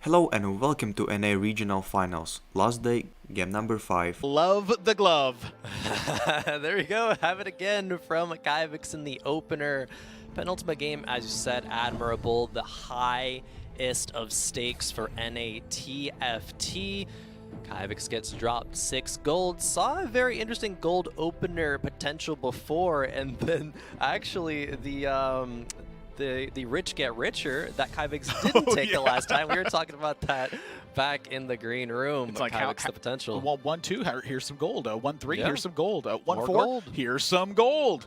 Hello and welcome to NA Regional Finals. Last day, game number 5. Love the glove. There we go, have it again from Kivix in the opener. Penultimate game, as you said, admirable. The highest of stakes for NA TFT. Kivix gets dropped 6 gold. Saw a very interesting gold opener potential before, and then actually the rich get richer that Kivix didn't take the last time. We were talking about that back in the green room. It's like Kivix the potential. 1-2, here's some gold. 1-3, Yeah. here's some gold. More 1-4, gold. here's some gold.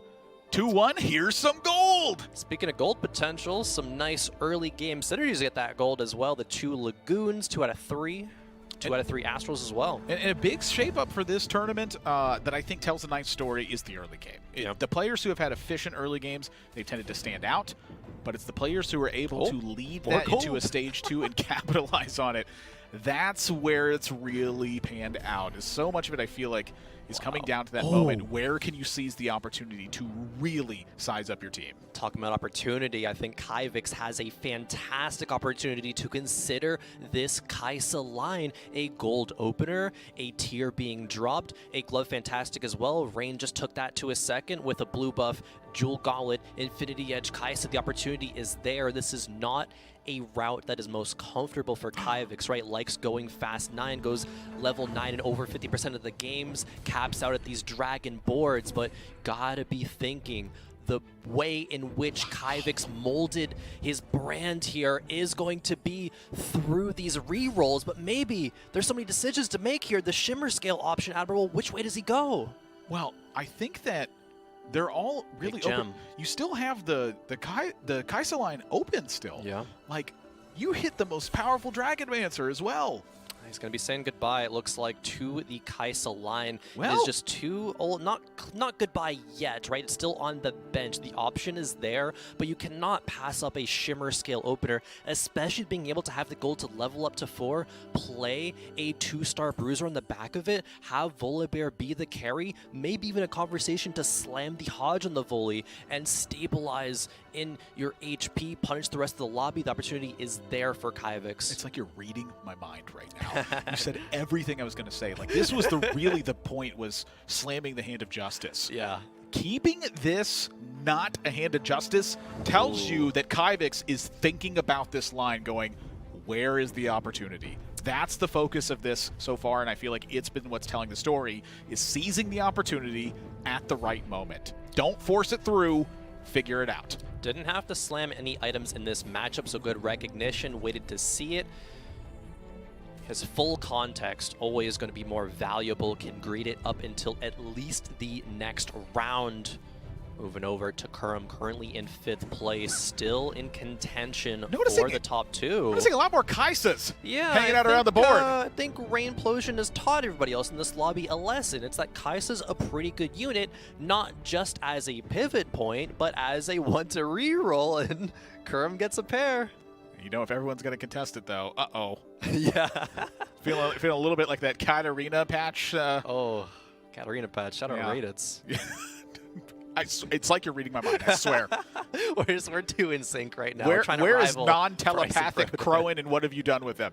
2-1, here's some gold. Speaking of gold potential, some nice early game synergies to get that gold as well. The 2 Lagoons, 2 out of 3. 2 out of 3 Astrals as well. And a big shape-up for this tournament that I think tells a nice story is the early game. The players who have had efficient early games, they've tended to stand out, but it's the players who are able to lead that into a stage 2 and capitalize on it. That's where it's really panned out. Is so much of it, I feel like, is coming down to that moment. Where can you seize the opportunity to really size up your team? Talking about opportunity, I think Kivix has a fantastic opportunity to consider this Kaisa line a gold opener, a tier being dropped, a glove fantastic as well. Rain just took that to a second with a blue buff, Jewel Gauntlet, Infinity Edge Kaisa. The opportunity is there. This is not a route that is most comfortable for Kivix, right? Likes going fast 9, goes level 9 in over 50% of the games, caps out at these dragon boards, but gotta be thinking the way in which Kivix molded his brand here is going to be through these rerolls, but maybe there's so many decisions to make here. The Shimmer Scale option, Admiral, which way does he go? Well, I think that they're all really open. You still have the Kaisa line open still. Yeah. Like, you hit the most powerful Dragonmancer as well. He's going to be saying goodbye, it looks like, to the Kaisa line. Well, it is just too old. Not goodbye yet, right? It's still on the bench. The option is there, but you cannot pass up a Shimmer Scale opener, especially being able to have the gold to level up to 4, play a 2-star bruiser on the back of it, have Volibear be the carry, maybe even a conversation to slam the Hodge on the volley and stabilize in your HP, punish the rest of the lobby. The opportunity is there for Kivix. It's like you're reading my mind right now. You said everything I was going to say. Like, this was really the point, was slamming the hand of justice. Yeah. Keeping this not a hand of justice tells you that Kivix is thinking about this line going, where is the opportunity? That's the focus of this so far, and I feel like it's been what's telling the story, is seizing the opportunity at the right moment. Don't force it through, figure it out. Didn't have to slam any items in this matchup, so good recognition, waited to see it. His full context always going to be more valuable, can greet it up until at least the next round. Moving over to Kurum, currently in 5th place, still in contention for the top 2. Noticing a lot more Kaisas hanging out around the board. I think Rainplosion has taught everybody else in this lobby a lesson. It's that Kaisa's a pretty good unit, not just as a pivot point, but as a one to reroll, and Kurum gets a pair. You know, if everyone's going to contest it, though, uh-oh. Yeah. Feeling a little bit like that Katarina patch. Oh, Katarina patch. Shout out Raditz. It's like you're reading my mind, I swear. We're too in sync right now. Where is non-telepathic Crowan, and what have you done with them?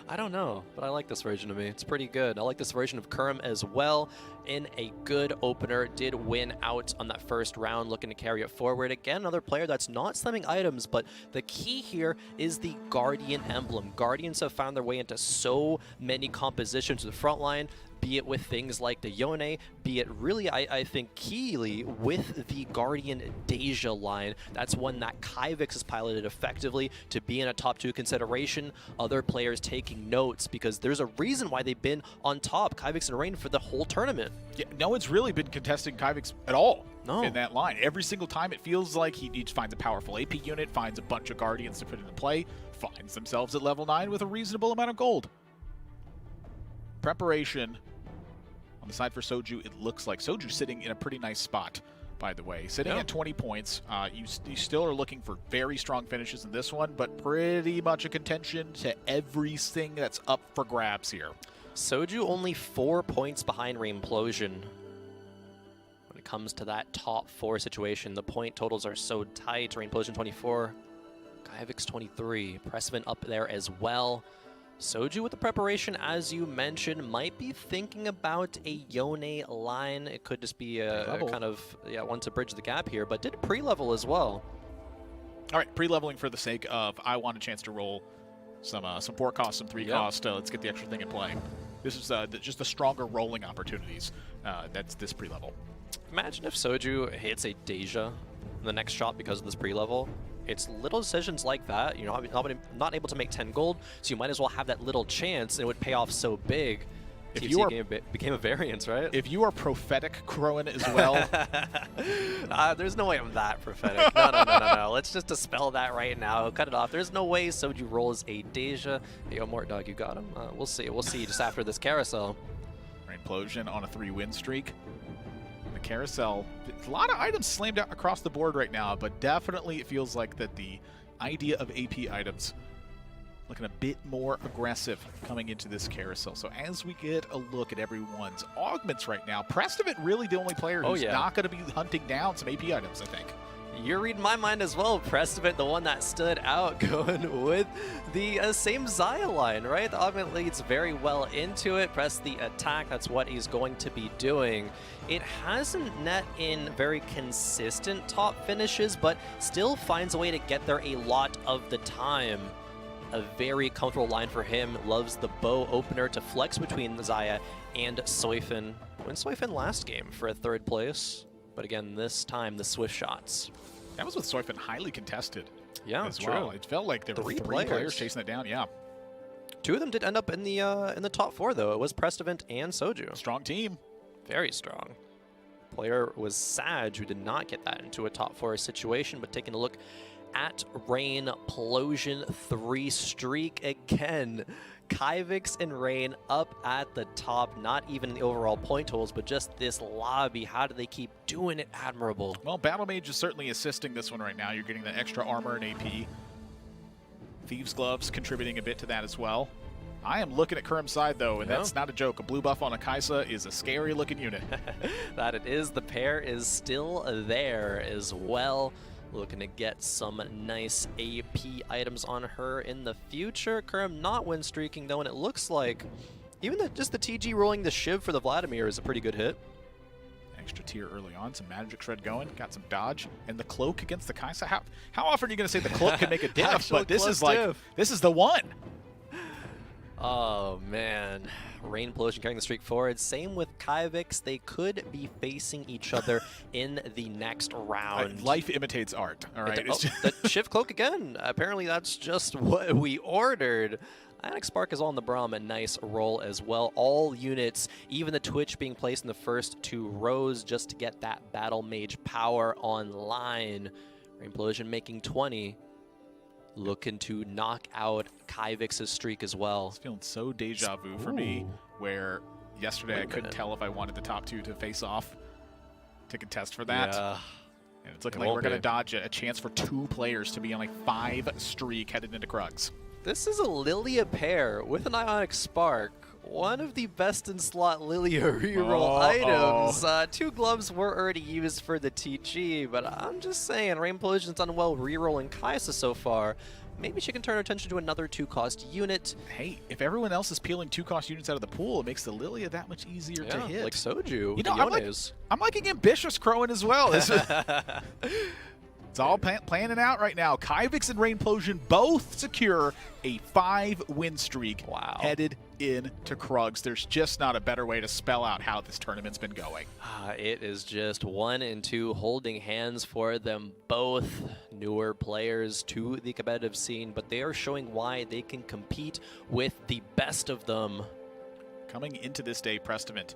I don't know, but I like this version of me. It's pretty good. I like this version of Kurum as well. In a good opener, did win out on that first round, looking to carry it forward. Again, another player that's not slamming items, but the key here is the Guardian emblem. Guardians have found their way into so many compositions to the front line, be it with things like the Yone, be it really, I think, keyly with the Guardian Deja line. That's one that Kivix has piloted effectively to be in a top 2 consideration. Other players taking notes, because there's a reason why they've been on top, Kivix and Rain, for the whole tournament. Yeah, no one's really been contesting Kivix at all in that line. Every single time it feels like he just finds a powerful AP unit, finds a bunch of Guardians to put into play, finds themselves at level 9 with a reasonable amount of gold. Preparation on the side for Soju, it looks like Soju sitting in a pretty nice spot, by the way. Sitting at 20 points. You still are looking for very strong finishes in this one, but pretty much a contention to everything that's up for grabs here. Soju only 4 points behind Reimplosion. When it comes to that top 4 situation, the point totals are so tight. Reimplosion 24, Kivix 23, Pressman up there as well. Soju with the preparation, as you mentioned, might be thinking about a Yone line. It could just be a kind of, one to bridge the gap here, but did pre-level as well. All right, pre-leveling for the sake of I want a chance to roll some 4 cost, some 3 cost. Let's get the extra thing in play. This is just the stronger rolling opportunities. That's this pre-level. Imagine if Soju hits a Deja in the next shot because of this pre-level. It's little decisions like that. You're not able to make 10 gold, so you might as well have that little chance, and it would pay off so big. If TFT you are, became a variance, right? If you are prophetic Crowan as well. There's no way I'm that prophetic. No. Let's just dispel that right now. Cut it off. There's no way Soju rolls a Deja. Hey, yo, Mort Dog, you got him? We'll see. We'll see just after this carousel. Implosion on a 3-win streak. The carousel, a lot of items slammed out across the board right now, but definitely it feels like that the idea of AP items looking a bit more aggressive coming into this carousel. So as we get a look at everyone's augments right now, Prestivant really the only player who's not going to be hunting down some AP items, I think. You're reading my mind as well. Prestivant, the one that stood out, going with the same Xayah line, right? The augment leads very well into it. Press the attack. That's what he's going to be doing. It hasn't net in very consistent top finishes, but still finds a way to get there a lot of the time. A very comfortable line for him. Loves the bow opener to flex between Xayah and Soifin. Win Soifin last game for a 3rd place, but again, this time the swift shots. That was with Soifin highly contested. Yeah, as well. It felt like there were 3 players chasing it down. Yeah. 2 of them did end up in the top 4 though. It was Prestivant and Soju. Strong team. Very strong. Player was Sag, who did not get that into a top 4 situation, but taking a look at Rain Plosion 3 streak again. Kyvix and Rain up at the top, not even in the overall point totals, but just this lobby. How do they keep doing it? Admirable. Well, Battle Mage is certainly assisting this one right now. You're getting the extra armor and AP. Thieves Gloves contributing a bit to that as well. I am looking at Kerm's side, though, and that's not a joke. A blue buff on a Kaisa is a scary-looking unit. That it is. The pair is still there as well. Looking to get some nice AP items on her in the future. Kerm not win streaking, though, and it looks like even just the TG rolling the Shiv for the Vladimir is a pretty good hit. Extra tier early on, some magic shred going, got some dodge, and the cloak against the Kaisa. How often are you going to say the cloak can make a diff? But this is like, this is the one. Oh, man. Rain Plosion carrying the streak forward. Same with Kyvix. They could be facing each other in the next round. Life imitates art, all right? The Shift Cloak again. Apparently that's just what we ordered. Ionic Spark is on the Braum, a nice roll as well. All units, even the Twitch being placed in the first 2 rows just to get that Battle Mage power online. Rain Plosion making 20. Looking to knock out Kyvix's streak as well. It's feeling so deja vu for me, where yesterday I couldn't tell if I wanted the top 2 to face off to contest for that. Yeah. And it's looking like we're going to dodge a chance for 2 players to be on a 5 streak headed into Krugs. This is a Lilia pair with an Ionic Spark. One of the best in slot Lilia reroll items. 2 gloves were already used for the TG, but I'm just saying, Rain Plosion's done well rerolling Kaisa so far. Maybe she can turn her attention to another 2-cost unit. Hey, if everyone else is peeling 2-cost units out of the pool, it makes the Lilia that much easier to hit. Like Soju. You know, I'm liking ambitious Crowan as well. It's all planning out right now. Kyvix and Rain Plosion both secure a 5-win streak headed into Krugs. There's just not a better way to spell out how this tournament's been going. It is just 1 and 2 holding hands for them both. Newer players to the competitive scene, but they are showing why they can compete with the best of them. Coming into this day, Prestivant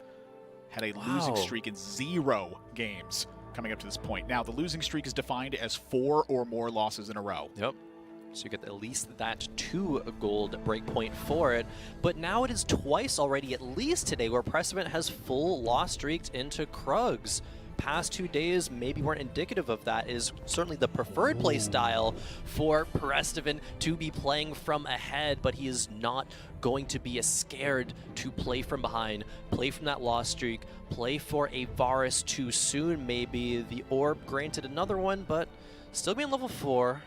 had a losing streak in 0 games. Coming up to this point. Now, the losing streak is defined as 4 or more losses in a row. Yep. So you get at least that 2 gold breakpoint for it. But now it is twice already, at least today, where Prestivant has full loss streaked into Krugs. Past 2 days maybe weren't indicative of that. It is certainly the preferred play style for Prestivant to be playing from ahead, but he is not going to be as scared to play from behind, play from that loss streak, play for a Varus too soon maybe. The orb granted another one, but still being level 4.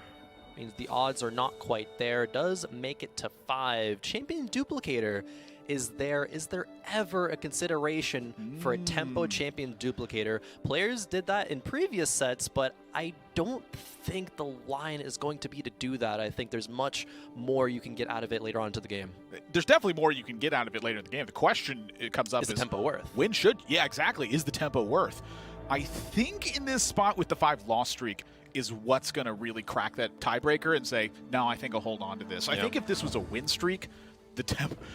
Means the odds are not quite there. Does make it to 5. Champion Duplicator is there. Is there ever a consideration for a tempo champion duplicator? Players did that in previous sets, but I don't think the line is going to be to do that. I think there's much more you can get out of it later on into the game. There's definitely more you can get out of it later in the game. The question it comes up is the tempo worth? When should, yeah, exactly, is the tempo worth? I think in this spot with the 5 loss streak is what's going to really crack that tiebreaker and say, no, I think I'll hold on to this. I think if this was a win streak,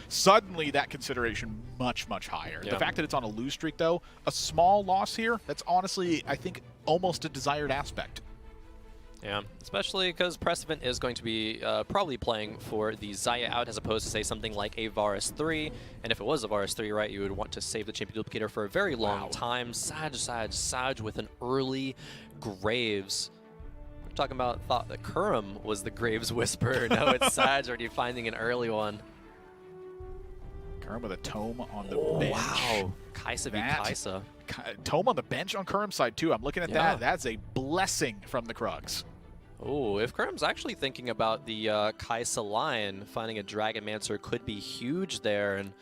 suddenly that consideration much higher. The fact that it's on a lose streak, though, a small loss here, that's honestly, I think, almost a desired aspect. Yeah, especially because Precedent is going to be probably playing for the Xayah out as opposed to, say, something like a Varus 3. And if it was a Varus 3, right, you would want to save the Champion Duplicator for a very long time. Saj with an early Graves. We're talking about thought that Kurum was the Graves Whisperer. No, it's Saj already finding an early one. Kurum with a tome on the bench. Wow. Kaisa v Kaisa. Tome on the bench on Kurum's side, too. I'm looking at that. That's a blessing from the Krugs. Oh, if Kurum's actually thinking about the Kaisa line, finding a Dragonmancer could be huge there. And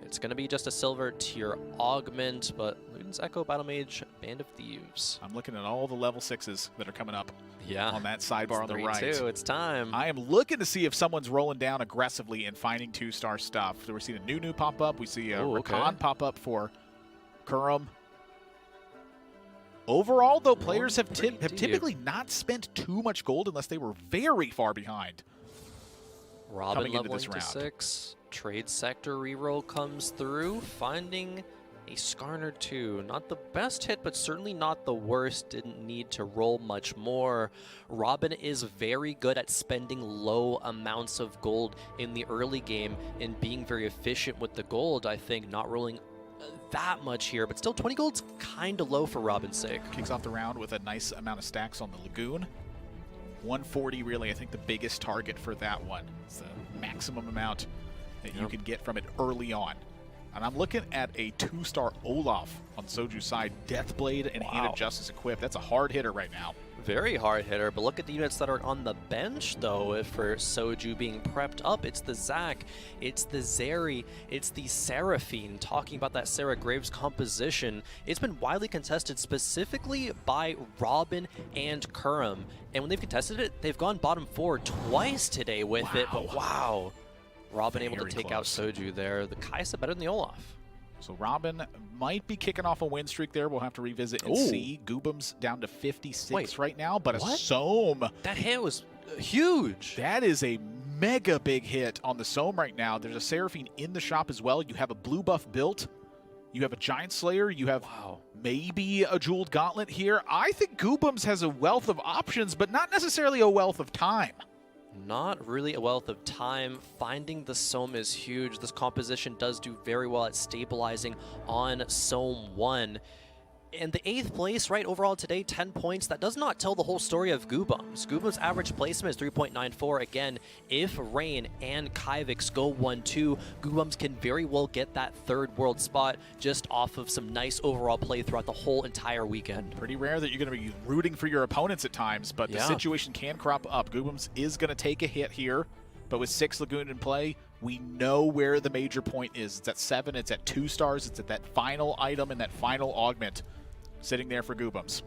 it's going to be just a silver tier augment, but Luden's Echo, Battle Mage, Band of Thieves. I'm looking at all the level 6s that are coming up on that sidebar it's on the right. It's time. I am looking to see if someone's rolling down aggressively and finding 2-star stuff. So we're seeing a Nunu pop up. We see a Rakan pop up for Kurum. Overall, though, players have typically not spent too much gold unless they were very far behind. Robin leveling to 6. Trade sector reroll comes through, finding a Skarner 2. Not the best hit, but certainly not the worst. Didn't need to roll much more. Robin is very good at spending low amounts of gold in the early game and being very efficient with the gold. I think not rolling that much here, but still 20 gold's kind of low for Robin's sake. Kicks off the round with a nice amount of stacks on the Lagoon. 140 really, I think, the biggest target for that one. It's the maximum amount that you can get from it early on. And I'm looking at a 2-star Olaf on Soju's side. Deathblade and Hand of Justice equipped. That's a hard hitter right now. Very hard hitter, but look at the units that are on the bench, though. If for Soju being prepped up, it's the Zac, it's the Zeri, it's the Seraphine. Talking about that Sarah Graves composition, it's been widely contested specifically by Robin and Kurum. And when they've contested it, they've gone bottom 4 twice today with it. But wow, Robin able to take out Soju there. The Kaisa better than the Olaf. So Robin might be kicking off a win streak there. We'll have to revisit and see. Goobum's down to 56 right now, but a Soam. That hit was huge. That is a mega big hit on the Soam right now. There's a Seraphine in the shop as well. You have a blue buff built. You have a Giant Slayer. You have maybe a Jeweled Gauntlet here. I think Goobum's has a wealth of options, but not necessarily a wealth of time. Not really a wealth of time. Finding the Soam is huge. This composition does do very well at stabilizing on Soam 1. And the 8th place, right, overall today, 10 points. That does not tell the whole story of Goobum's. Goobum's average placement is 3.94. Again, if Rain and Kyvix go 1-2, Goobum's can very well get that 3rd world spot just off of some nice overall play throughout the whole entire weekend. Pretty rare that you're going to be rooting for your opponents at times, but the situation can crop up. Goobum's is going to take a hit here, but with 6 Lagoon in play, we know where the major point is. It's at 7, it's at 2 stars, it's at that final item and that final augment. Sitting there for Goobum's.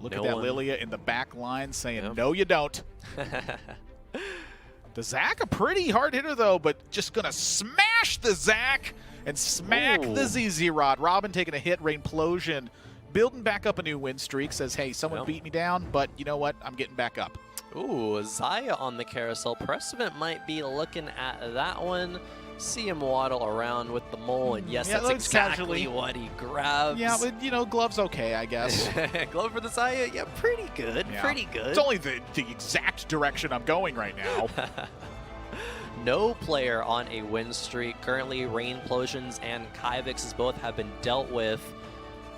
Look at that Lilia in the back line saying, no, you don't. The Zac, a pretty hard hitter, though, but just going to smash the Zac and smack the ZZ Rod. Robin taking a hit, Rainplosion, building back up a new win streak, says, hey, someone beat me down, but you know what? I'm getting back up. Ooh, Xayah on the carousel. Precedent might be looking at that one. See him waddle around with the mole, and yes, that's exactly what he grabs. Yeah, but, you know, glove's okay, I guess. Glove for the Xayah? Yeah, pretty good, pretty good. It's only the exact direction I'm going right now. No player on a win streak. Currently, Rainplosions and Kyvix's both have been dealt with.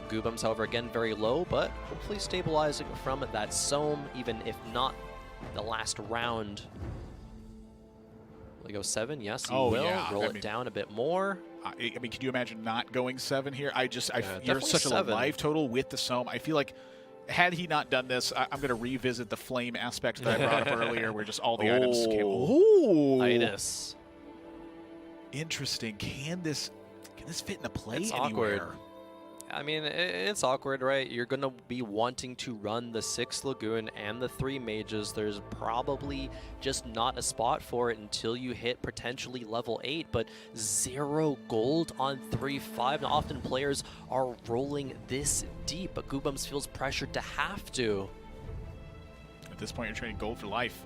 Goobum's, however, again, very low, but hopefully stabilizing from that Soam, even if not the last round. Will he go 7? Yes, he will. Roll it down a bit more. I mean, can you imagine not going 7 here? You're such a low life total with the Soam. I feel like had he not done this, I'm going to revisit the flame aspect that I brought up earlier, where just all the items came. Ooh. Itis. Interesting. Can this fit into play It's anywhere? awkward. I mean, it's awkward, right? You're going to be wanting to run the 6 Lagoon and the 3 Mages. There's probably just not a spot for it until you hit potentially level 8, but 0 gold on 3-5. Now, often players are rolling this deep, but Goobums feels pressured to have to. At this point, you're trading gold for life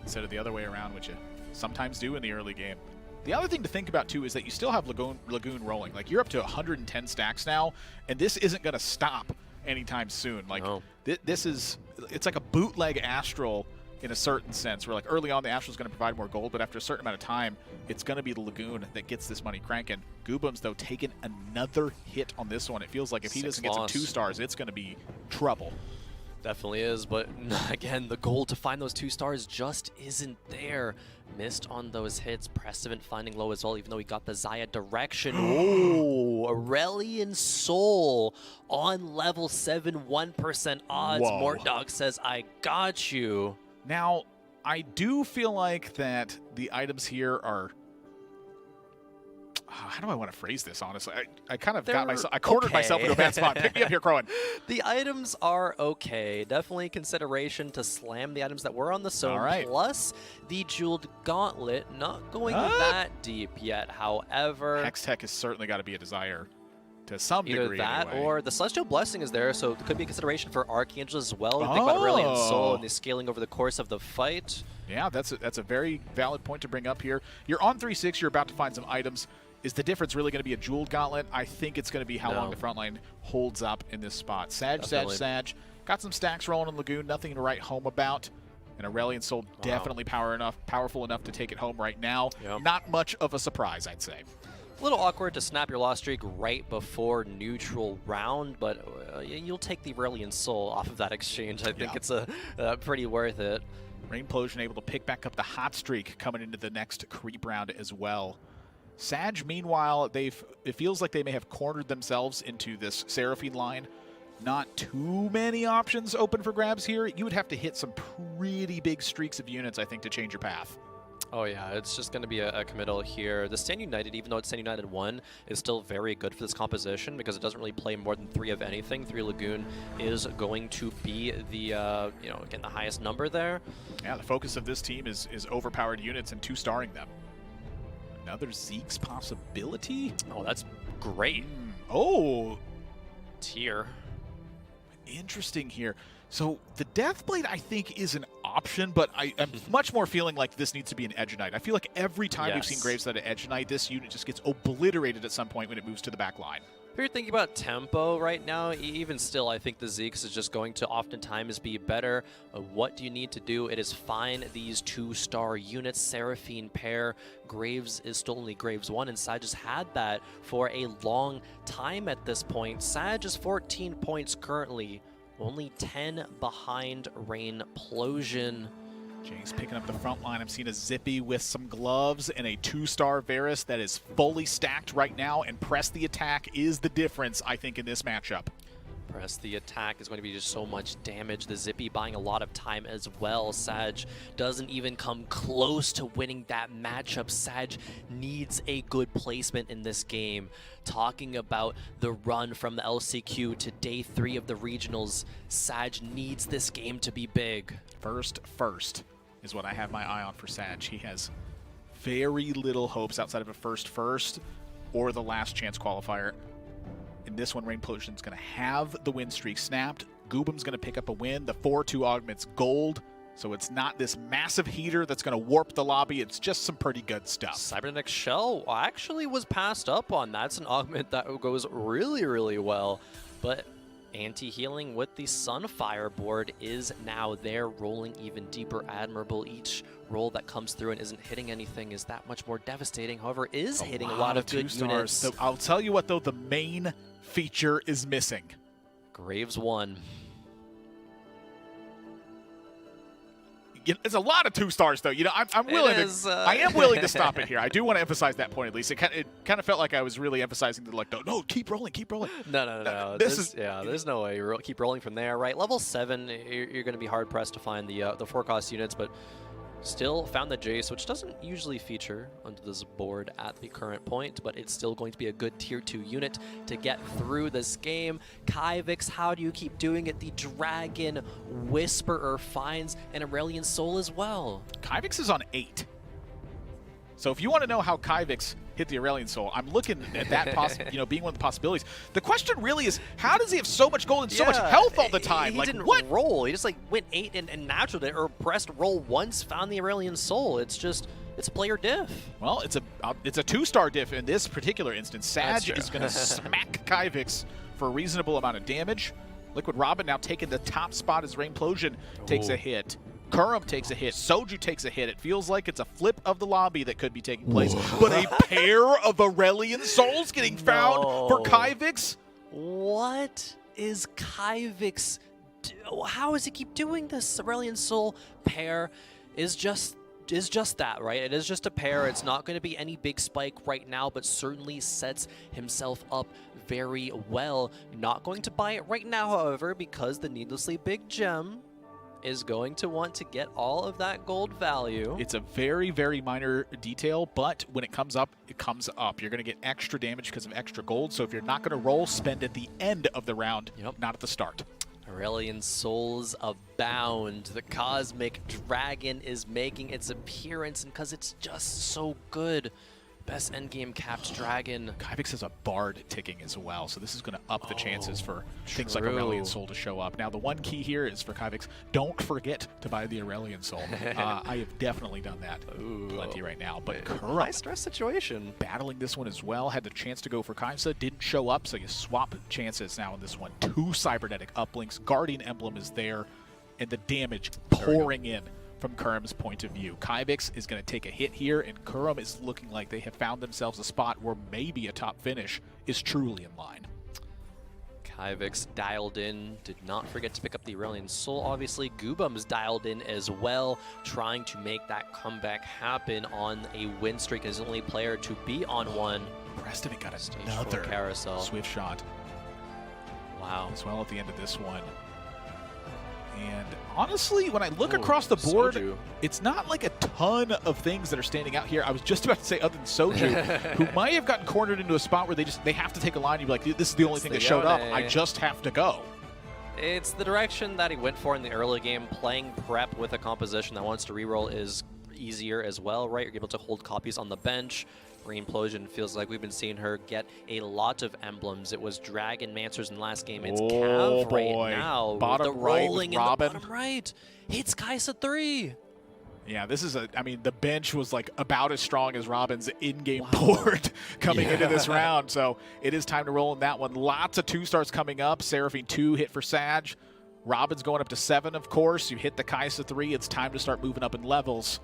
instead of the other way around, which you sometimes do in the early game. The other thing to think about, too, is that you still have Lagoon rolling. Like, you're up to 110 stacks now, and this isn't going to stop anytime soon. Like, this is, it's like a bootleg Astral in a certain sense, where, like, early on, the Astral is going to provide more gold, but after a certain amount of time, it's going to be the Lagoon that gets this money cranking. Goobums, though, taking another hit on this one. It feels like if he doesn't get some 2 stars, it's going to be trouble. Definitely is, but again, the goal to find those 2 stars just isn't there. Missed on those hits. Precedent finding low as well, even though he got the Zaya direction. Oh, Aurelian Soul on level 7, 1% odds. Whoa. Mortdog says, I got you. Now, I do feel like that the items here are... How do I want to phrase this, honestly? I kind of got myself... I cornered myself into a bad spot. Pick me up here, Crowan. The items are okay. Definitely consideration to slam the items that were on the zone. All right. Plus, the Jeweled Gauntlet, not going that deep yet. However... Hextech has certainly got to be a desire to some degree. Either that anyway. or the Celestial Blessing is there, so it could be a consideration for Archangel as well. Think about Aurelian Soul and the scaling over the course of the fight. Yeah, that's a very valid point to bring up here. You're on 3-6. You're about to find some items. Is the difference really going to be a Jeweled Gauntlet? I think it's going to be how long the front line holds up in this spot. Sag. Got some stacks rolling in Lagoon. Nothing to write home about. And Aurelian Soul definitely powerful enough to take it home right now. Yep. Not much of a surprise, I'd say. A little awkward to snap your loss streak right before neutral round, but you'll take the Aurelian Soul off of that exchange. I think it's pretty worth it. Rainplosion able to pick back up the hot streak coming into the next creep round as well. Sag, meanwhile, it feels like they may have cornered themselves into this Seraphine line. Not too many options open for grabs here. You would have to hit some pretty big streaks of units, I think, to change your path. Oh yeah, it's just going to be a committal here. The Stand United, even though it's Stand United 1, is still very good for this composition because it doesn't really play more than 3 of anything. 3 Lagoon is going to be the, again, the highest number there. Yeah, the focus of this team is overpowered units and 2-starring them. Another Zeke's possibility? Oh, that's great. Oh! Tier. Interesting here. So the Deathblade, I think, is an option, but I'm much more feeling like this needs to be an Edge Knight. I feel like every time we've seen Graves at an Edge Knight, this unit just gets obliterated at some point when it moves to the back line. If you're thinking about tempo right now, even still, I think the Zeke's is just going to oftentimes be better. What do you need to do? It is find these 2-star units. Seraphine pair. Graves is still only Graves 1, and Sag has had that for a long time at this point. Sag is 14 points currently. Only 10 behind Rainplosion. James picking up the front line. I'm seeing a Zippy with some gloves and a 2-star Varus that is fully stacked right now, and press the attack is the difference, I think, in this matchup. Press the attack is going to be just so much damage. The Zippy buying a lot of time as well. Sag doesn't even come close to winning that matchup. Sag needs a good placement in this game. Talking about the run from the LCQ to day 3 of the regionals, Sag needs this game to be big. First is what I have my eye on for Sag. He has very little hopes outside of a first or the last chance qualifier. In this one, Rainplosion's going to have the win streak snapped. Goobum's going to pick up a win. The 4-2 augment's gold, so it's not this massive heater that's going to warp the lobby. It's just some pretty good stuff. Cybernetic Shell actually was passed up on. That's an augment that goes really, really well. But anti-healing with the Sunfire board is now there, rolling even deeper. Admirable. Each roll that comes through and isn't hitting anything is that much more devastating. However, is hitting a lot of good units. So I'll tell you what, though, the main feature is missing. Graves 1. it's a lot of 2 stars, though. I'm willing to. I am willing to stop it here. I do want to emphasize that point at least. It kind of felt like I was really emphasizing that, like, no, keep rolling, keep rolling. No. There's no way you keep rolling from there, right? Level 7, you're going to be hard pressed to find the 4-cost units, but still found the Jace, which doesn't usually feature onto this board at the current point, but it's still going to be a good tier 2 unit to get through this game. Kyvix, how do you keep doing it? The Dragon Whisperer finds an Aurelion Soul as well. Kyvix is on 8. So if you want to know how Kyvix hit the Aurelion Soul, I'm looking at that being one of the possibilities. The question really is, how does he have so much gold and so much health all the time? He like, didn't what? roll. He just went 8 and naturaled it, or pressed roll once, found the Aurelion Soul. It's player diff. Well, it's a 2-star diff in this particular instance. Sag is going to smack Kyvix for a reasonable amount of damage. Liquid Robin now taking the top spot as Rainplosion takes a hit. Kurum takes a hit. Soju takes a hit. It feels like it's a flip of the lobby that could be taking place. But a pair of Aurelion Souls getting found for Kyvix? What is Kyvix? How does he keep doing this? Aurelion Soul pair is just that, right? It is just a pair. It's not going to be any big spike right now, but certainly sets himself up very well. Not going to buy it right now, however, because the needlessly big gem is going to want to get all of that gold value. It's a very, very minor detail, but when it comes up, it comes up. You're going to get extra damage because of extra gold, so if you're not going to roll, spend at the end of the round, not at the start. Aurelion Souls abound. The Cosmic Dragon is making its appearance, and because it's just so good, best endgame capped dragon. Kyvix has a Bard ticking as well, so this is going to up the chances for things like Aurelion Soul to show up. Now, the one key here is for Kyvix, don't forget to buy the Aurelion Soul. I have definitely done that plenty right now. But Kurum, high stress situation. Battling this one as well. Had the chance to go for Kaisa, didn't show up, so you swap chances now in this one. 2 cybernetic uplinks, Guardian Emblem is there, and the damage pouring in from Kurum's point of view. Kyvix is going to take a hit here, and Kurum is looking like they have found themselves a spot where maybe a top finish is truly in line. Kyvix dialed in, did not forget to pick up the Aurelion Soul. Obviously, Goobum's dialed in as well, trying to make that comeback happen on a win streak as the only player to be on one. Preston got another Carousel. Swift shot. Wow. As well at the end of this one. And honestly, when I look across the board, it's not like a ton of things that are standing out here. I was just about to say other than Soju, who might have gotten cornered into a spot where they have to take a line. You'd be like, this is the only thing that showed up. I just have to go. It's the direction that he went for in the early game. Playing prep with a composition that wants to reroll is easier as well, right? You're able to hold copies on the bench. Rainplosion feels like we've been seeing her get a lot of emblems. It was Dragon Mancers in the last game. It's Cav right now. Bottom the rolling right, Robin. In the bottom right. Hits Kaisa 3. Yeah, this is I mean, the bench was like about as strong as Robin's in-game board coming into this round. So it is time to roll in that one. Lots of 2-stars coming up. Seraphine 2 hit for Sag. Robin's going up to 7, of course. You hit the Kaisa 3. It's time to start moving up in levels.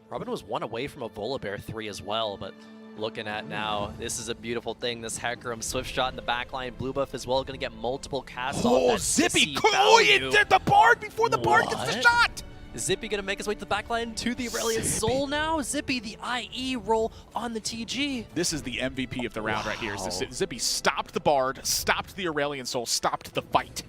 Robin was 1 away from a Volibear 3 as well, but looking at now, this is a beautiful thing. This Hecarim Swift shot in the back line. Blue buff as well, going to get multiple casts off. Zippy! It did the Bard before the Bard gets the shot! Zippy going to make his way to the back line to the Aurelion Soul now. Zippy, the IE roll on the TG. This is the MVP of the round right here. Zippy stopped the Bard, stopped the Aurelion Soul, stopped the fight.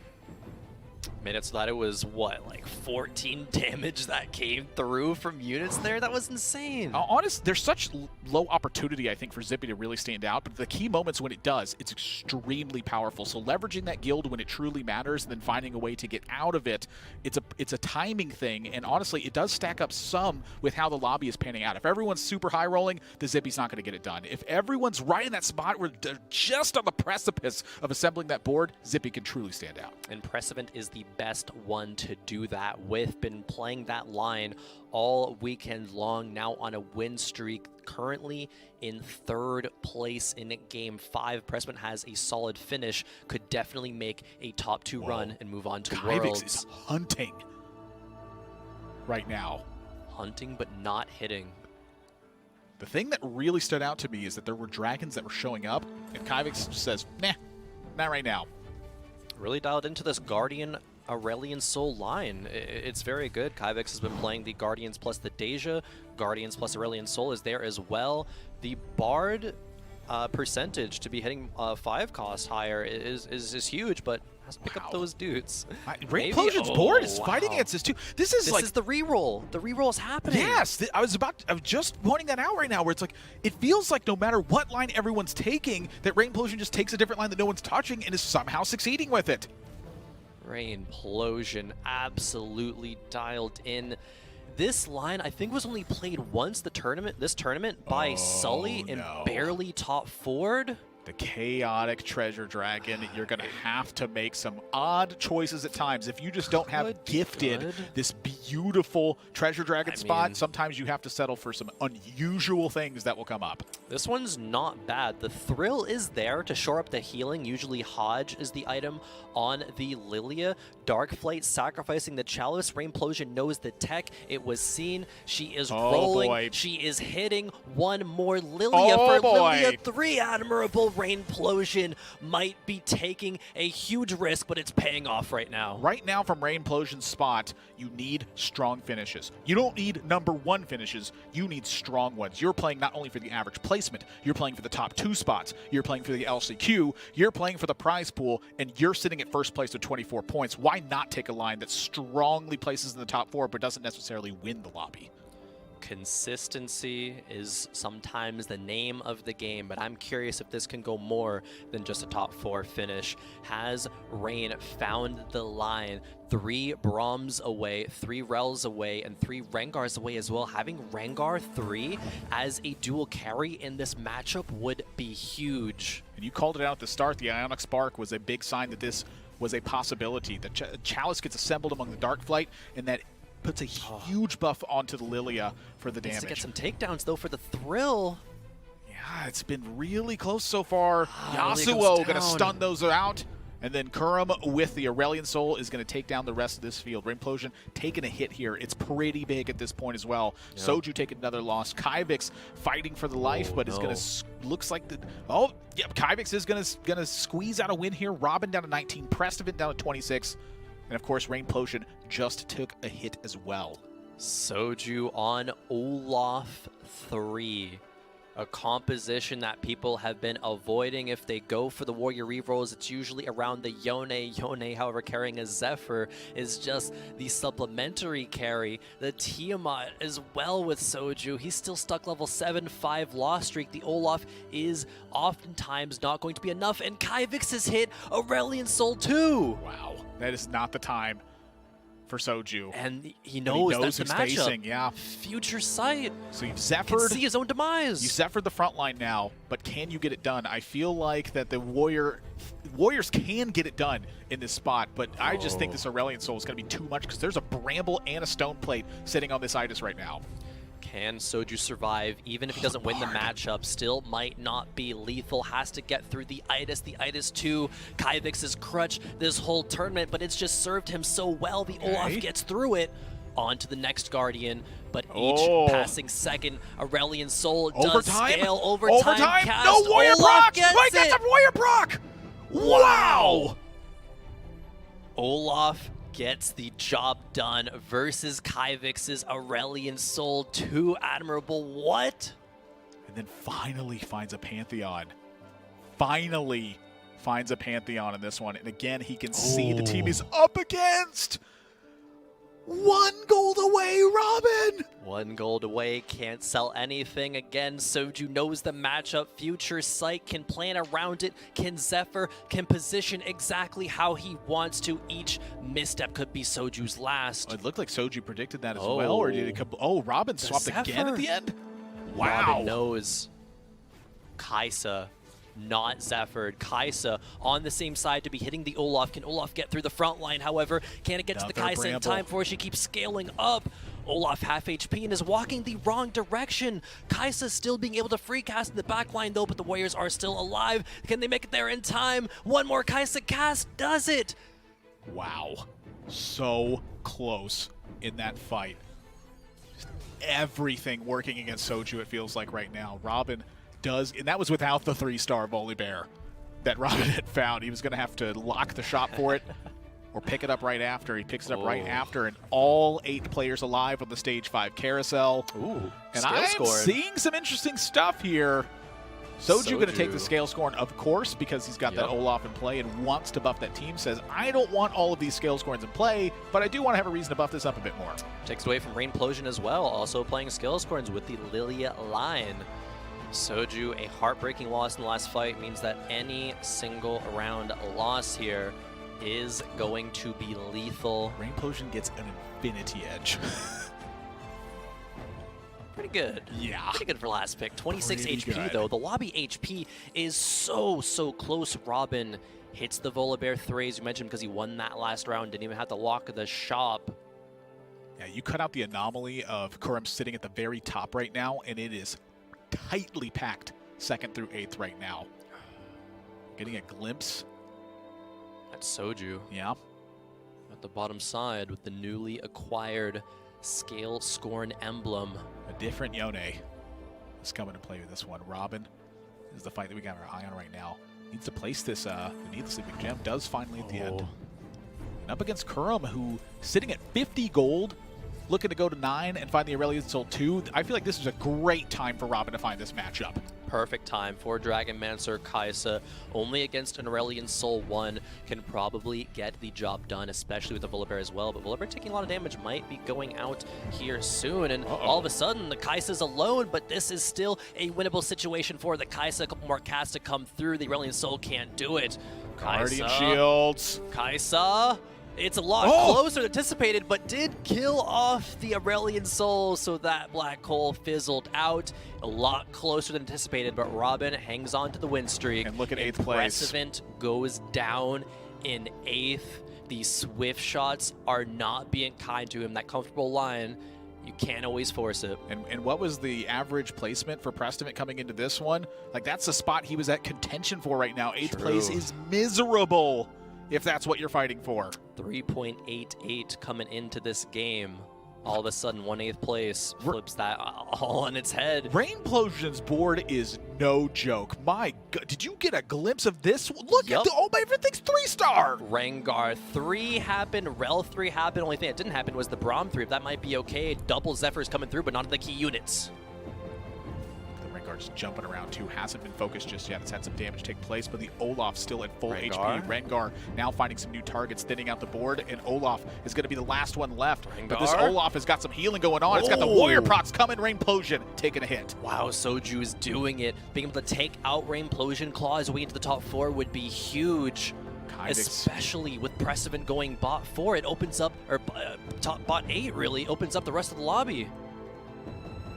Minutes that it was what, like 14 damage that came through from units there? That was insane. Honest, there's such low opportunity, I think, for Zippy to really stand out, but the key moments when it does, it's extremely powerful. So leveraging that guild when it truly matters and then finding a way to get out of it, it's a timing thing, and honestly, it does stack up some with how the lobby is panning out. If everyone's super high rolling, the Zippy's not going to get it done. If everyone's right in that spot where they're just on the precipice of assembling that board, Zippy can truly stand out. And Precedent is the best one to do that with. Been playing that line all weekend long, now on a win streak, currently in 3rd place in game 5. Pressman has a solid finish, could definitely make a top 2 run and move on to Worlds. Is hunting right now. Hunting but not hitting. The thing that really stood out to me is that there were dragons that were showing up, and Kyvix says, nah, not right now. Really dialed into this Guardian Aurelion Sol line. It's very good. Kivix has been playing the Guardians plus the Deja. Guardians plus Aurelion Sol is there as well. The Bard percentage to be hitting 5 cost higher is huge, but has to pick up those dudes. Reimplosion's board is fighting against this too. This is the reroll. The reroll is happening. Yes, I was just pointing that out right now, where it's like it feels like no matter what line everyone's taking, that Reimplosion just takes a different line that no one's touching and is somehow succeeding with it. Reimplosion absolutely dialed in. This line, I think, was only played once this tournament by Sully and barely top forward. The chaotic treasure dragon, you're going to have to make some odd choices at times. If you just don't have gifted this beautiful treasure dragon spot, sometimes you have to settle for some unusual things that will come up. This one's not bad. The thrill is there to shore up the healing. Usually Hodge is the item on the Lilia. Darkflight sacrificing the Chalice. Reimplosion knows the tech. It was seen. She is rolling. Boy. She is hitting one more Lilia for Lilia 3. Admirable. Reimplosion might be taking a huge risk, but it's paying off right now. Right now from Reimplosion's spot, you need strong finishes. You don't need #1 finishes. You need strong ones. You're playing not only for the average placement, you're playing for the top 2 spots. You're playing for the LCQ. You're playing for the prize pool, and you're sitting at first place with 24 points. Why not take a line that strongly places in the top 4 but doesn't necessarily win the lobby? Consistency is sometimes the name of the game, but I'm curious if this can go more than just a top 4 finish. Has Rain found the line? 3 Brahms away, 3 Rels away, and 3 Rengars away as well. Having Rengar 3 as a dual carry in this matchup would be huge. And you called it out at the start. The Ionic Spark was a big sign that this was a possibility. The Chalice gets assembled among the Darkflight, and that puts a huge buff onto the Lilia for the damage. Needs to get some takedowns, though, for the thrill. Yeah, it's been really close so far. Yasuo going to stun those out. And then Kurum with the Aurelion Sol is going to take down the rest of this field. Reimplosion taking a hit here. It's pretty big at this point as well. Yep. Soju taking another loss. Kivix fighting for the life, but is going to looks like the Kivix is going to squeeze out a win here. Robin down to 19, Prestovin down to 26. And of course, Reimplosion just took a hit as well. Soju on Olaf 3. A composition that people have been avoiding. If they go for the Warrior rerolls, it's usually around the Yone. Yone, however, carrying a Zephyr is just the supplementary carry. The Tiamat as well with Soju. He's still stuck level 7, 5 loss streak. The Olaf is oftentimes not going to be enough, and Kivix has hit Aurelion Sol 2. Wow, that is not the time for Soju. And he knows that's the matchup. Facing, yeah. Future sight. So you've Zephyr'd. Can see his own demise. You Zephyr'd the front line now, but can you get it done? I feel like that the Warriors can get it done in this spot, but I just think this Aurelion Sol is going to be too much because there's a Bramble and a Stone Plate sitting on this Idis right now. Can Soju survive? Even if he doesn't win the matchup, still might not be lethal. Has to get through the Idis 2. Kivix's crutch this whole tournament, but it's just served him so well. The Olaf gets through it. On to the next Guardian, but each passing second, Aurelion Sol does scale. Overtime cast. No Warrior Olaf proc! Wait, that's a Warrior proc! Wow! Olaf gets the job done versus Kivix's Aurelion Sol 2. Admirable. What? And then finally finds a Pantheon. Finally finds a Pantheon in this one. And again, he can see the team he's up against. 1 gold away, Robin! 1 gold away, can't sell anything. Again, Soju knows the matchup. Future Sight can plan around it. Can Zephyr, can position exactly how he wants to. Each misstep could be Soju's last. It looked like Soju predicted that as well, or did it come? Oh, Robin swapped again at the end? Wow. Robin knows. Kaisa not Zephyr. Kaisa on the same side to be hitting the Olaf. Can Olaf get through the front line? However, can it get to the Kaisa in time for it? She keeps scaling up. Olaf half HP and is walking the wrong direction. Kaisa still being able to free cast in the back line though, but the Warriors are still alive. Can they make it there in time? One more Kaisa cast does it. Wow. So close in that fight. Just everything working against Soju, it feels like right now. Robin does, and that was without the 3-star Volibear that Robin had found. He was going to have to lock the shop for it or pick it up right after. He picks it up right after, and all 8 players alive on the stage 5 carousel. Ooh, and I'm seeing some interesting stuff here. Soju going to take the scale scoring, of course, because he's got that Olaf in play and wants to buff that team. Says, I don't want all of these scale scorings in play, but I do want to have a reason to buff this up a bit more. Takes away from Rainplosion as well, also playing scale scorings with the Lilia line. Soju, a heartbreaking loss in the last fight, means that any single round loss here is going to be lethal. Rainplosion gets an infinity edge. Pretty good. Yeah. Pretty good for last pick. 26 Pretty HP, good. though. The lobby HP is so close. Robin hits the Volibear 3, as you mentioned, because he won that last round. Didn't even have to lock the shop. Yeah, you cut out the anomaly of Kurum sitting at the very top right now, and it is tightly packed 2nd through 8th right now. Getting a glimpse. That's Soju. Yeah. At the bottom side with the newly acquired Scale Scorn emblem. A different Yone is coming to play with this one. Robin is the fight that we got our eye on right now. Needs to place this needlessly big gem. Does finally at the end. And up against Kurum, who sitting at 50 gold, looking to go to 9 and find the Aurelian Soul 2. I feel like this is a great time for Robin to find this matchup. Perfect time for Dragonmancer Kaisa. Only against an Aurelian Soul 1 can probably get the job done, especially with the Volibear as well. But Volibear taking a lot of damage might be going out here soon. And all of a sudden, the Kaisa's alone, but this is still a winnable situation for the Kaisa. A couple more casts to come through. The Aurelian Soul can't do it. Guardian Shields. Kaisa. It's a lot closer than anticipated, but did kill off the Aurelian Soul, so that black hole fizzled out. A lot closer than anticipated, but Robin hangs on to the win streak. And look at 8th place. Precedent goes down in 8th. These swift shots are not being kind to him. That comfortable line, you can't always force it. And what was the average placement for Prestament coming into this one? Like, that's the spot he was at contention for right now. 8th place is miserable if that's what you're fighting for. 3.88 coming into this game. All of a sudden, 1/8 place flips that all on its head. Rainplosion's board is no joke. My God, did you get a glimpse of this? Look at everything's 3-star. Rengar 3 happened, Rel 3 happened. Only thing that didn't happen was the Braum 3. If that might be okay. Double Zephyrs coming through, but not the key units. Rengar's jumping around too. Hasn't been focused just yet. It's had some damage take place, but the Olaf still at full HP. Rengar now finding some new targets, thinning out the board, and Olaf is going to be the last one left. But this Olaf has got some healing going on. It's got the Warrior procs coming. Rainplosion taking a hit. Wow, Soju is doing it. Being able to take out Rainplosion claws way into the top 4 would be huge. Especially with Precedent going bot 4, it opens up, or top bot 8 really, opens up the rest of the lobby.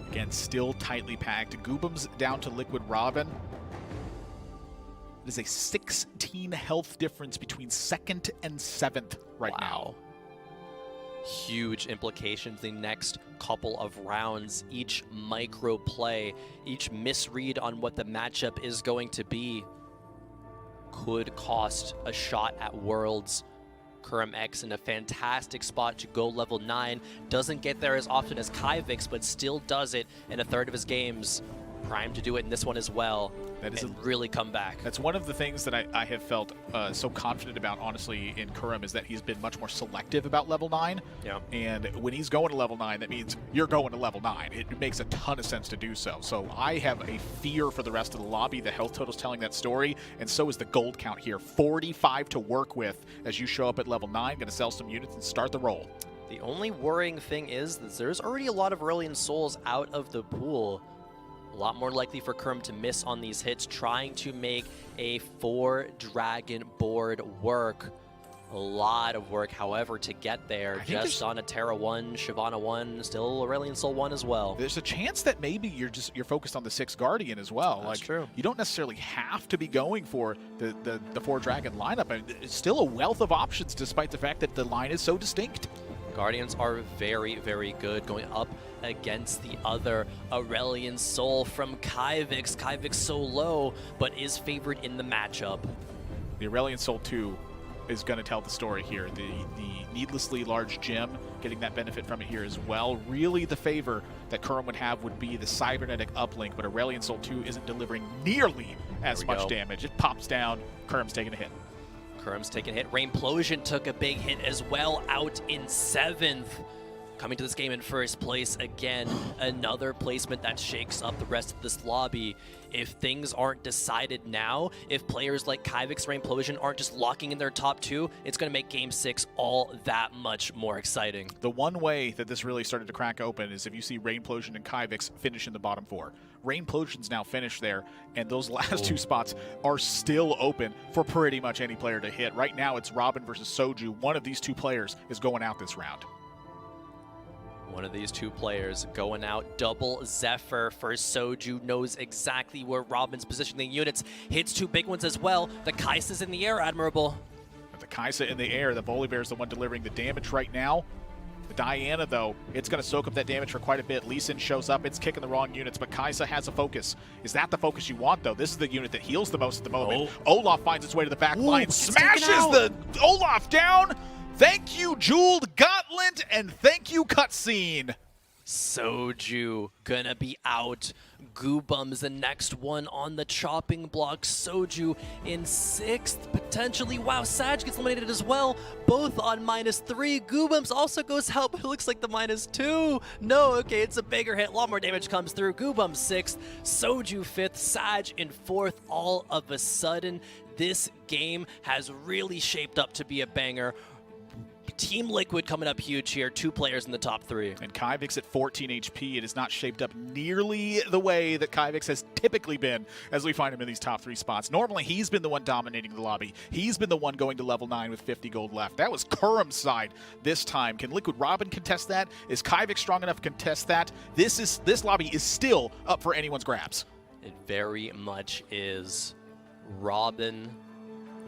Again, still tightly packed. Goobum's down to Liquid Robin. It is a 16 health difference between 2nd and 7th right now. Huge implications the next couple of rounds. Each micro play, each misread on what the matchup is going to be could cost a shot at Worlds. Kurum X in a fantastic spot to go level 9. Doesn't get there as often as Kaivix, but still does it in a third of his games. Primed to do it in this one as well. That is really come back. That's one of the things that I have felt so confident about, honestly, in Kurum, is that he's been much more selective about level 9. Yeah. And when he's going to level 9, that means you're going to level 9. It makes a ton of sense to do so. So I have a fear for the rest of the lobby. The health total's telling that story, and so is the gold count here. 45 to work with as you show up at level 9. Going to sell some units and start the roll. The only worrying thing is that there's already a lot of Aurelian Souls out of the pool. A lot more likely for Kurum to miss on these hits, trying to make a 4-dragon board work. A lot of work, however, to get there. Just on a Terra 1, Shyvana 1, still Aurelian Soul 1 as well. There's a chance that maybe you're focused on the 6 Guardian as well. That's true. You don't necessarily have to be going for the 4-dragon lineup. I mean, it's still a wealth of options despite the fact that the line is so distinct. Guardians are very, very good going up against the other Aurelian Soul from Kaivix. Kaivix so low, but is favored in the matchup. The Aurelian Soul 2 is going to tell the story here. The needlessly large gem, getting that benefit from it here as well. Really the favor that Kurum would have would be the cybernetic uplink, but Aurelian Soul 2 isn't delivering nearly as much damage. It pops down, Kurum's taking a hit. Kurum's taking a hit. Rainplosion took a big hit as well, out in 7th. Coming to this game in first place again, another placement that shakes up the rest of this lobby. If things aren't decided now, if players like Kyvix, Rainplosion aren't just locking in their top 2, it's going to make Game 6 all that much more exciting. The one way that this really started to crack open is if you see Rainplosion and Kyvix finish in the bottom 4. Rainplosion's now finished there, and those last 2 spots are still open for pretty much any player to hit. Right now, it's Robin versus Soju. One of these 2 players is going out this round. One of these 2 players going out. Double Zephyr for Soju, knows exactly where Robin's positioning units. Hits 2 big ones as well. The Kai'Sa's in the air, Admirable. With the Kai'Sa in the air, the Volibear's the one delivering the damage right now. The Diana, though, it's going to soak up that damage for quite a bit. Lee Sin shows up, it's kicking the wrong units, but Kai'Sa has a focus. Is that the focus you want, though? This is the unit that heals the most at the moment. Olaf finds its way to the back line, smashes the Olaf down! Thank you, Jeweled Gauntlet, and thank you, Cutscene. Soju gonna be out. Goobum's the next one on the chopping block. Soju in 6th, potentially. Wow, Sag gets eliminated as well. Both on -3. Goobum's also goes out, but it looks like the -2. No, okay, it's a bigger hit. A lot more damage comes through. Goobum 6th, Soju 5th, Sag in 4th. All of a sudden, this game has really shaped up to be a banger. Team Liquid coming up huge here. 2 players in the top 3. And Kyvix at 14 HP. It is not shaped up nearly the way that Kyvix has typically been as we find him in these top 3 spots. Normally, he's been the one dominating the lobby. He's been the one going to level 9 with 50 gold left. That was Kurum's side this time. Can Liquid Robin contest that? Is Kyvix strong enough to contest that? This lobby is still up for anyone's grabs. It very much is. Robin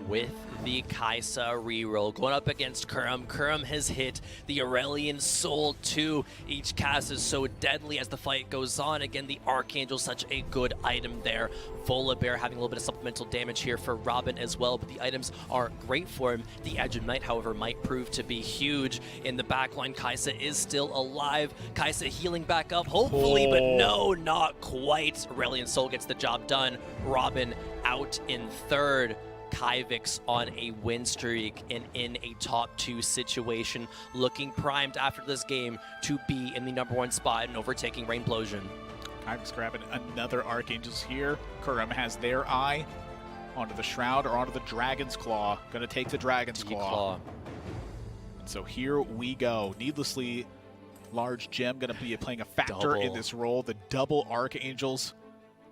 with the Kai'Sa reroll going up against Kurum. Kurum has hit the Aurelian Soul too. Each cast is so deadly as the fight goes on. Again, the Archangel, such a good item there. Volibear having a little bit of supplemental damage here for Robin as well, but the items are great for him. The Edge of Night, however, might prove to be huge. In the backline, Kai'Sa is still alive. Kai'Sa healing back up, hopefully, but no, not quite. Aurelian Soul gets the job done. Robin out in 3rd. Kyvix on a win streak and in a top 2 situation, looking primed after this game to be in the #1 spot and overtaking Rainplosion. Kyvix grabbing another Archangels here. Kurum has their eye onto the Shroud or onto the Dragon's Claw. Gonna take the Dragon's Claw. And so here we go. Needlessly large gem gonna be playing a factor in this role. The double Archangels.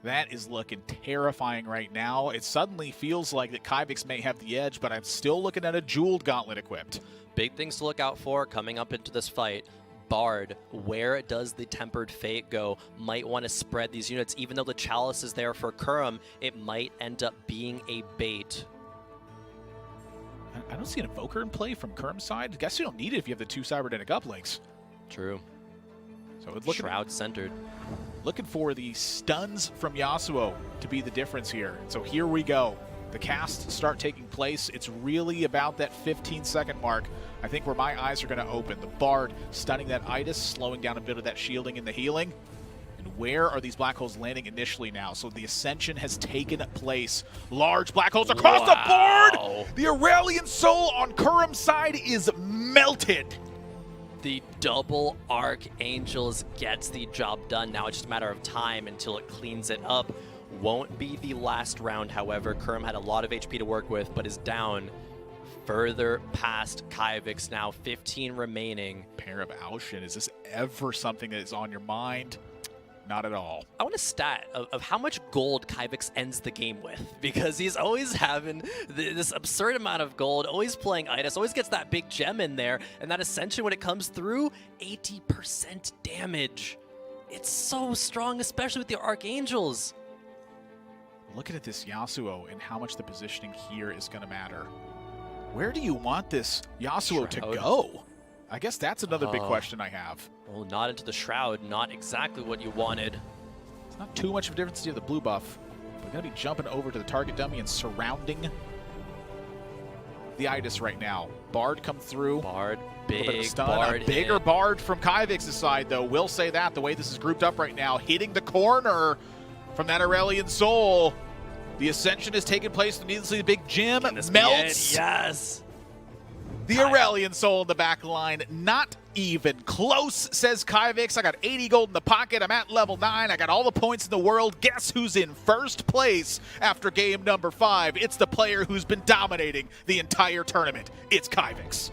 That is looking terrifying right now. It suddenly feels like that Kyvix may have the edge, but I'm still looking at a Jeweled Gauntlet equipped. Big things to look out for coming up into this fight. Bard, where does the Tempered Fate go? Might want to spread these units. Even though the Chalice is there for Kurum, it might end up being a bait. I don't see an Evoker in play from Kurum's side. I guess you don't need it if you have the 2 Cyberdemic uplinks. True. So it's Shroud centered. Looking for the stuns from Yasuo to be the difference here. So here we go. The casts start taking place. It's really about that 15-second mark, I think, where my eyes are going to open. The Bard stunning that Itis, slowing down a bit of that shielding and the healing. And where are these black holes landing initially now? So the Ascension has taken place. Large black holes across the board! The Aurelian Soul on Kurum's side is melted. The double Archangels gets the job done. Now it's just a matter of time until it cleans it up. Won't be the last round, however. Kurum had a lot of HP to work with, but is down further past Kyvix now. 15 remaining. Pair of Aushin, is this ever something that is on your mind? Not at all. I want a stat of how much gold Kyvix ends the game with, because he's always having this absurd amount of gold, always playing Itis, always gets that big gem in there, and that Ascension, when it comes through, 80% damage. It's so strong, especially with the Archangels. Looking at this Yasuo and how much the positioning here is going to matter. Where do you want this Yasuo to go? I guess that's another big question I have. Well, not into the Shroud, not exactly what you wanted. It's not too much of a difference to the blue buff. We're going to be jumping over to the target dummy and surrounding the Itis right now. Bard come through. Bard, big stun. Bard a bigger hit. Bard from Kyvix's side, though. Will say that, the way this is grouped up right now. Hitting the corner from that Aurelian Soul. The Ascension has taken place in the needlessly big gym. Melts. Yes. The Aurelian Soul in the back line, not even close, says Kyvix. I got 80 gold in the pocket. I'm at level 9. I got all the points in the world. Guess who's in first place after game number 5? It's the player who's been dominating the entire tournament. It's Kyvix.